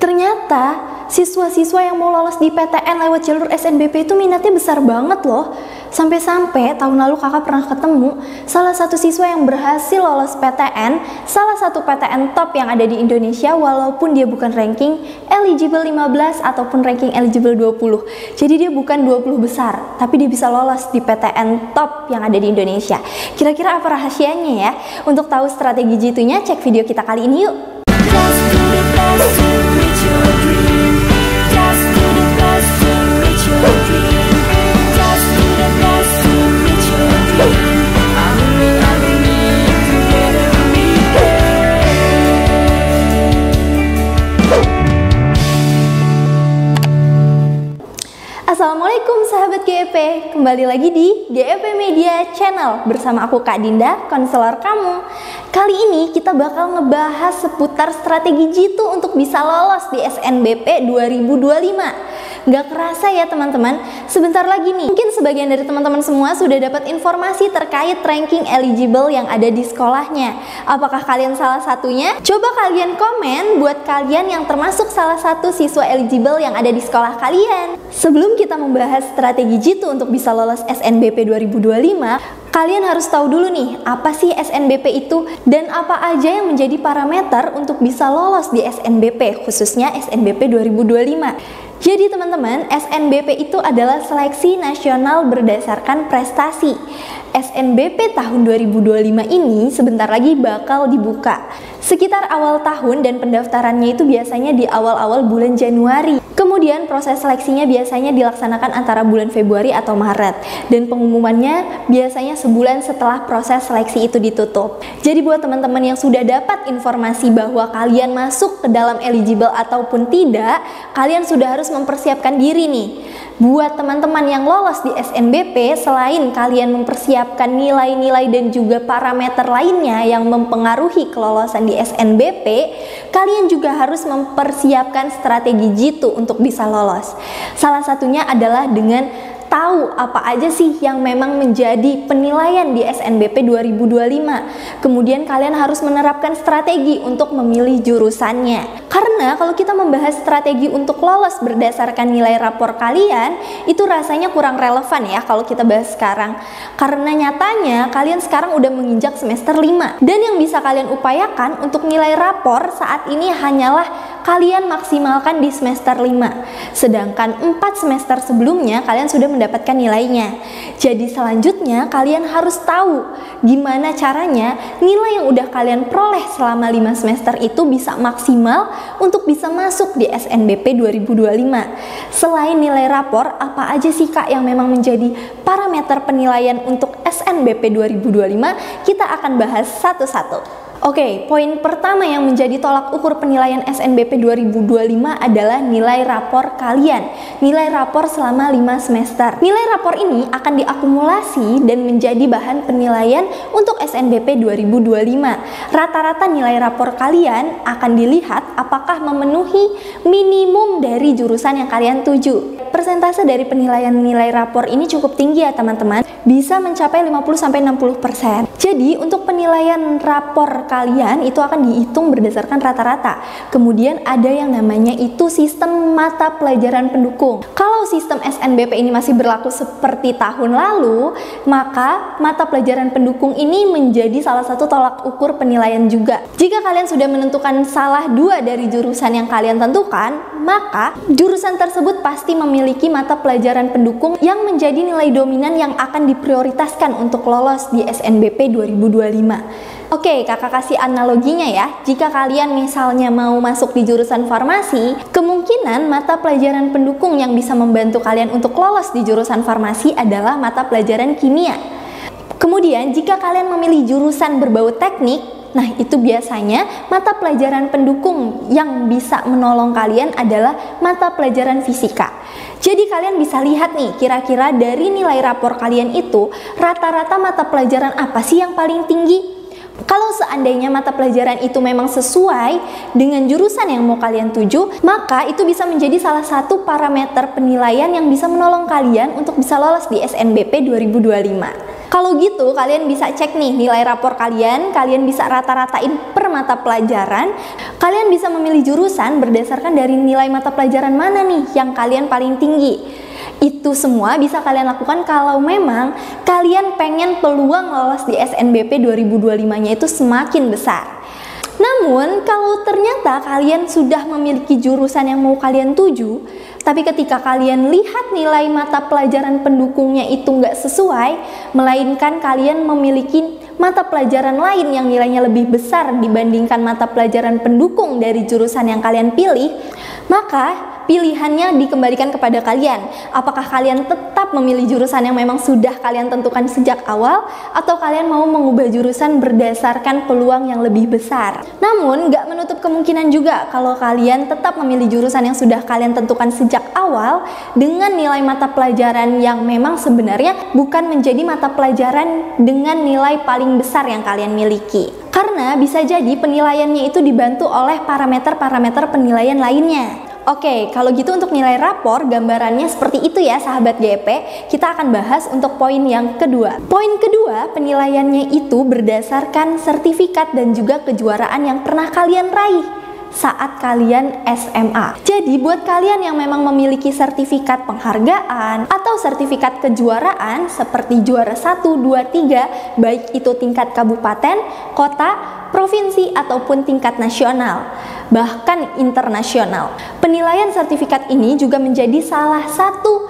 Ternyata siswa-siswa yang mau lolos di PTN lewat jalur SNBP itu minatnya besar banget loh. Sampai-sampai tahun lalu kakak pernah ketemu salah satu siswa yang berhasil lolos PTN, salah satu PTN top yang ada di Indonesia, walaupun dia bukan ranking eligible 15 ataupun ranking eligible 20. Jadi dia bukan 20 besar, tapi dia bisa lolos di PTN top yang ada di Indonesia. Kira-kira apa rahasianya ya? Untuk tahu strategi jitu-nya, cek video kita kali ini yuk. Assalamualaikum sahabat GEP, kembali lagi di GEP Media Channel bersama aku Kak Dinda, konselor kamu. Kali ini kita bakal ngebahas seputar strategi jitu untuk bisa lolos di SNBP 2025. Gak kerasa ya teman-teman, sebentar lagi nih, mungkin sebagian dari teman-teman semua sudah dapat informasi terkait ranking eligible yang ada di sekolahnya. Apakah kalian salah satunya? Coba kalian komen buat kalian yang termasuk salah satu siswa eligible yang ada di sekolah kalian. Sebelum kita membahas strategi jitu untuk bisa lolos SNBP 2025, kalian harus tahu dulu nih, apa sih SNBP itu dan apa aja yang menjadi parameter untuk bisa lolos di SNBP, khususnya SNBP 2025. Jadi teman-teman, SNBP itu adalah seleksi nasional berdasarkan prestasi. SNBP tahun 2025 ini sebentar lagi bakal dibuka sekitar awal tahun dan pendaftarannya itu biasanya di awal-awal bulan Januari. Kemudian proses seleksinya biasanya dilaksanakan antara bulan Februari atau Maret dan pengumumannya biasanya sebulan setelah proses seleksi itu ditutup. Jadi buat teman-teman yang sudah dapat informasi bahwa kalian masuk ke dalam eligible ataupun tidak, kalian sudah harus mempersiapkan diri nih. Buat teman-teman yang lolos di SNBP, selain kalian mempersiapkan nilai-nilai dan juga parameter lainnya yang mempengaruhi kelolosan di SNBP, kalian juga harus mempersiapkan strategi jitu untuk bisa lolos. Salah satunya adalah dengan tahu apa aja sih yang memang menjadi penilaian di SNBP 2025. Kemudian kalian harus menerapkan strategi untuk memilih jurusannya. Karena kalau kita membahas strategi untuk lolos berdasarkan nilai rapor kalian, itu rasanya kurang relevan ya kalau kita bahas sekarang. Karena nyatanya kalian sekarang udah menginjak semester 5. Dan yang bisa kalian upayakan untuk nilai rapor saat ini hanyalah kalian maksimalkan di semester 5. Sedangkan 4 semester sebelumnya kalian sudah mendapatkan nilainya. Jadi selanjutnya kalian harus tahu gimana caranya nilai yang udah kalian peroleh selama 5 semester itu bisa maksimal untuk bisa masuk di SNBP 2025. Selain nilai rapor, apa aja sih Kak yang memang menjadi parameter penilaian untuk SNBP 2025? Kita akan bahas satu-satu. Oke, poin pertama yang menjadi tolak ukur penilaian SNBP 2025 adalah nilai rapor kalian. Nilai rapor selama 5 semester. Nilai rapor ini akan diakumulasi dan menjadi bahan penilaian untuk SNBP 2025. Rata-rata nilai rapor kalian akan dilihat apakah memenuhi minimum dari jurusan yang kalian tuju. Persentase dari penilaian nilai rapor ini cukup tinggi ya teman-teman. Bisa mencapai 50-60%. Jadi untuk penilaian rapor kalian itu akan dihitung berdasarkan rata-rata. Kemudian ada yang namanya itu sistem mata pelajaran pendukung. Kalau sistem SNBP ini masih berlaku seperti tahun lalu, maka mata pelajaran pendukung ini menjadi salah satu tolak ukur penilaian juga. Jika kalian sudah menentukan salah 2 dari jurusan yang kalian tentukan, maka jurusan tersebut pasti memiliki mata pelajaran pendukung yang menjadi nilai dominan yang akan diprioritaskan untuk lolos di SNBP 2025. Oke, kakak kasih analoginya ya. Jika kalian misalnya mau masuk di jurusan farmasi, kemungkinan mata pelajaran pendukung yang bisa membantu kalian untuk lolos di jurusan farmasi adalah mata pelajaran kimia. Kemudian, jika kalian memilih jurusan berbau teknik, nah itu biasanya mata pelajaran pendukung yang bisa menolong kalian adalah mata pelajaran fisika. Jadi kalian bisa lihat nih, kira-kira dari nilai rapor kalian itu, rata-rata mata pelajaran apa sih yang paling tinggi? Kalau seandainya mata pelajaran itu memang sesuai dengan jurusan yang mau kalian tuju, maka itu bisa menjadi salah satu parameter penilaian yang bisa menolong kalian untuk bisa lolos di SNBP 2025. Kalau gitu kalian bisa cek nih nilai rapor kalian bisa rata-ratain per mata pelajaran, kalian bisa memilih jurusan berdasarkan dari nilai mata pelajaran mana nih yang kalian paling tinggi. Itu semua bisa kalian lakukan kalau memang kalian pengen peluang lolos di SNBP 2025-nya itu semakin besar. Namun, kalau ternyata kalian sudah memiliki jurusan yang mau kalian tuju, tapi ketika kalian lihat nilai mata pelajaran pendukungnya itu nggak sesuai, melainkan kalian memiliki mata pelajaran lain yang nilainya lebih besar dibandingkan mata pelajaran pendukung dari jurusan yang kalian pilih, maka pilihannya dikembalikan kepada kalian. Apakah kalian tetap memilih jurusan yang memang sudah kalian tentukan sejak awal, atau kalian mau mengubah jurusan berdasarkan peluang yang lebih besar. Namun, nggak menutup kemungkinan juga kalau kalian tetap memilih jurusan yang sudah kalian tentukan sejak awal dengan nilai mata pelajaran yang memang sebenarnya bukan menjadi mata pelajaran dengan nilai paling besar yang kalian miliki. Karena bisa jadi penilaiannya itu dibantu oleh parameter-parameter penilaian lainnya. Oke, kalau gitu untuk nilai rapor, gambarannya seperti itu ya sahabat GEP. Kita akan bahas untuk poin yang kedua. Poin kedua, penilaiannya itu berdasarkan sertifikat dan juga kejuaraan yang pernah kalian raih saat kalian SMA. Jadi buat kalian yang memang memiliki sertifikat penghargaan atau sertifikat kejuaraan seperti juara 1, 2, 3, baik itu tingkat kabupaten, kota, provinsi ataupun tingkat nasional, bahkan internasional. Penilaian sertifikat ini juga menjadi salah satu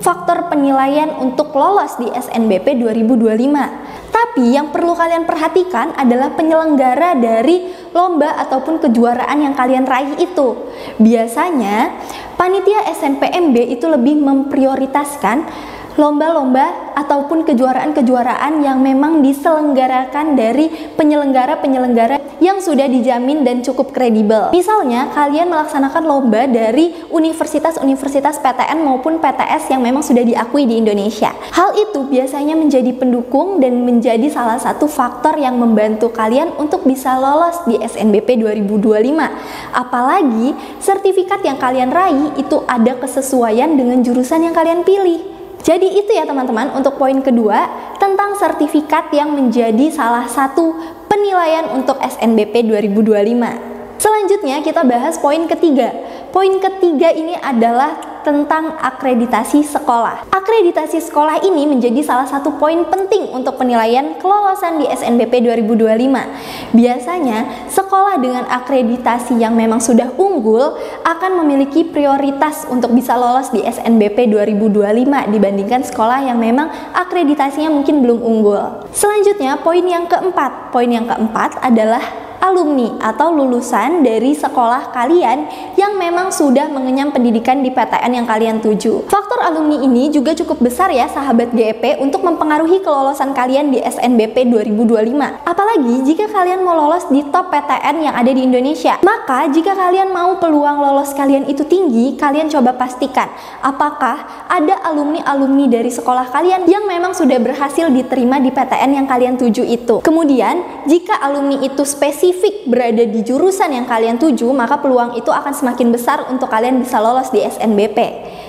faktor penilaian untuk lolos di SNBP 2025. Tapi yang perlu kalian perhatikan adalah penyelenggara dari lomba ataupun kejuaraan yang kalian raih itu. Biasanya panitia SNPMB itu lebih memprioritaskan lomba-lomba ataupun kejuaraan-kejuaraan yang memang diselenggarakan dari penyelenggara-penyelenggara yang sudah dijamin dan cukup kredibel. Misalnya, kalian melaksanakan lomba dari universitas-universitas PTN maupun PTS yang memang sudah diakui di Indonesia. Hal itu biasanya menjadi pendukung dan menjadi salah satu faktor yang membantu kalian untuk bisa lolos di SNBP 2025. Apalagi, sertifikat yang kalian raih itu ada kesesuaian dengan jurusan yang kalian pilih. Jadi itu ya teman-teman untuk poin kedua tentang sertifikat yang menjadi salah satu penilaian untuk SNBP 2025. Selanjutnya kita bahas poin ketiga. Poin ketiga ini adalah tentang akreditasi sekolah. Akreditasi sekolah ini menjadi salah satu poin penting untuk penilaian kelolosan di SNBP 2025. Biasanya, sekolah dengan akreditasi yang memang sudah unggul akan memiliki prioritas untuk bisa lolos di SNBP 2025 dibandingkan sekolah yang memang akreditasinya mungkin belum unggul. Selanjutnya, poin yang keempat. Poin yang keempat adalah alumni atau lulusan dari sekolah kalian yang memang sudah mengenyam pendidikan di PTN yang kalian tuju. Faktor alumni ini juga cukup besar ya sahabat GEP untuk mempengaruhi kelolosan kalian di SNBP 2025. Apalagi jika kalian mau lolos di top PTN yang ada di Indonesia. Maka jika kalian mau peluang lolos kalian itu tinggi, kalian coba pastikan apakah ada alumni-alumni dari sekolah kalian yang memang sudah berhasil diterima di PTN yang kalian tuju itu. Kemudian jika alumni itu spesifik berada di jurusan yang kalian tuju, maka peluang itu akan semakin besar untuk kalian bisa lolos di SNBP.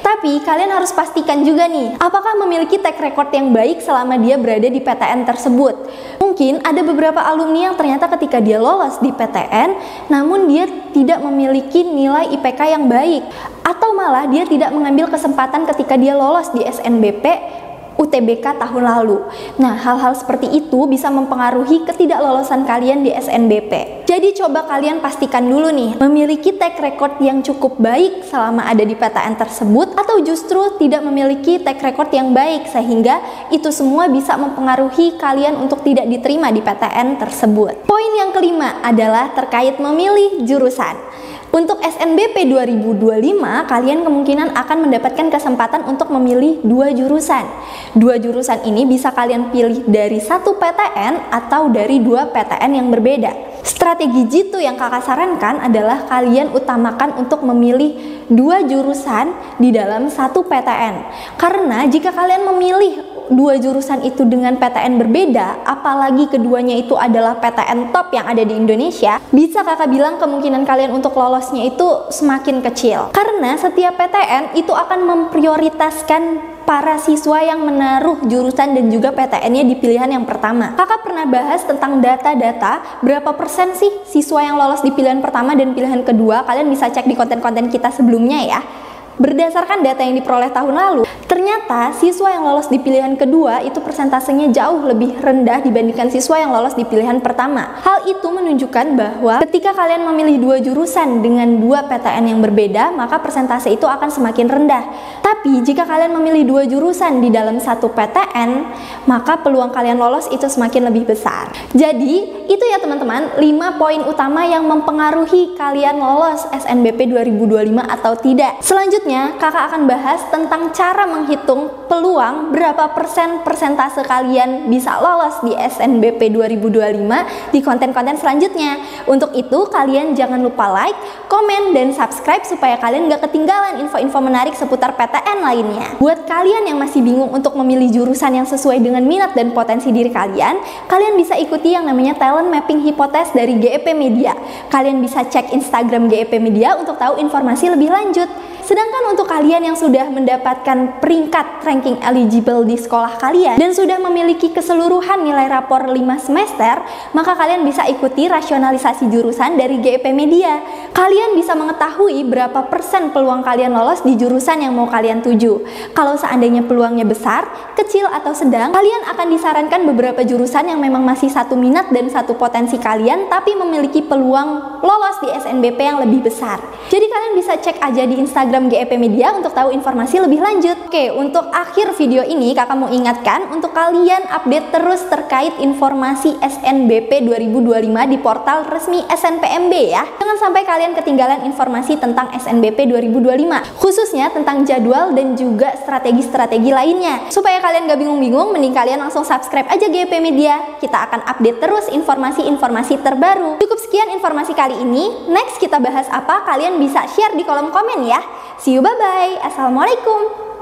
Tapi kalian harus pastikan juga nih, apakah memiliki track record yang baik selama dia berada di PTN tersebut. Mungkin ada beberapa alumni yang ternyata ketika dia lolos di PTN, namun dia tidak memiliki nilai IPK yang baik, atau malah dia tidak mengambil kesempatan ketika dia lolos di SNBP UTBK tahun lalu. Nah, hal-hal seperti itu bisa mempengaruhi ketidaklolosan kalian di SNBP. Jadi coba kalian pastikan dulu nih, memiliki track record yang cukup baik selama ada di PTN tersebut, atau justru tidak memiliki track record yang baik sehingga itu semua bisa mempengaruhi kalian untuk tidak diterima di PTN tersebut. Poin yang kelima adalah terkait memilih jurusan. Untuk SNBP 2025, kalian kemungkinan akan mendapatkan kesempatan untuk memilih dua jurusan. Dua jurusan ini bisa kalian pilih dari satu PTN atau dari dua PTN yang berbeda. Strategi jitu yang kakak sarankan adalah kalian utamakan untuk memilih dua jurusan di dalam satu PTN. Karena jika kalian memilih dua jurusan itu dengan PTN berbeda, apalagi keduanya itu adalah PTN top yang ada di Indonesia, bisa kakak bilang kemungkinan kalian untuk lolosnya itu semakin kecil. Karena setiap PTN itu akan memprioritaskan para siswa yang menaruh jurusan dan juga PTN-nya di pilihan yang pertama. Kakak pernah bahas tentang data-data berapa persen sih siswa yang lolos di pilihan pertama dan pilihan kedua. Kalian bisa cek di konten-konten kita sebelumnya ya. Berdasarkan data yang diperoleh tahun lalu, ternyata siswa yang lolos di pilihan kedua itu persentasenya jauh lebih rendah dibandingkan siswa yang lolos di pilihan pertama. Hal itu menunjukkan bahwa ketika kalian memilih dua jurusan dengan dua PTN yang berbeda, maka persentase itu akan semakin rendah. Tapi jika kalian memilih dua jurusan di dalam satu PTN, maka peluang kalian lolos itu semakin lebih besar. Jadi, itu ya teman-teman, 5 poin utama yang mempengaruhi kalian lolos SNBP 2025 atau tidak. Selanjutnya, kakak akan bahas tentang cara menghitung peluang berapa persentase kalian bisa lolos di SNBP 2025 di konten-konten selanjutnya. Untuk itu, kalian jangan lupa like, komen, dan subscribe supaya kalian gak ketinggalan info-info menarik seputar PTN lainnya. Buat kalian yang masih bingung untuk memilih jurusan yang sesuai dengan minat dan potensi diri kalian, kalian bisa ikuti yang namanya Talent Mapping Hipotes dari GEP Media. Kalian bisa cek Instagram GEP Media untuk tahu informasi lebih lanjut. Sedangkan untuk kalian yang sudah mendapatkan peringkat ranking eligible di sekolah kalian dan sudah memiliki keseluruhan nilai rapor 5 semester, maka kalian bisa ikuti rasionalisasi jurusan dari GEP Media. Kalian bisa mengetahui berapa persen peluang kalian lolos di jurusan yang mau kalian tuju. Kalau seandainya peluangnya besar, kecil, atau sedang, kalian akan disarankan beberapa jurusan yang memang masih satu minat dan satu potensi kalian, tapi memiliki peluang lolos di SNBP yang lebih besar. Jadi kalian bisa cek aja di Instagram GEP Media untuk tahu informasi lebih lanjut. Oke, untuk akhir video ini kakak mau ingatkan untuk kalian update terus terkait informasi SNBP 2025 di portal resmi SNPMB ya. Jangan sampai kalian ketinggalan informasi tentang SNBP 2025, khususnya tentang jadwal dan juga strategi-strategi lainnya. Supaya kalian gak bingung-bingung, mending kalian langsung subscribe aja GEP Media. Kita akan update terus informasi-informasi terbaru. Cukup sekian informasi kali ini. Next kita bahas apa? Kalian bisa share di kolom komen ya. See you, bye-bye. Assalamualaikum.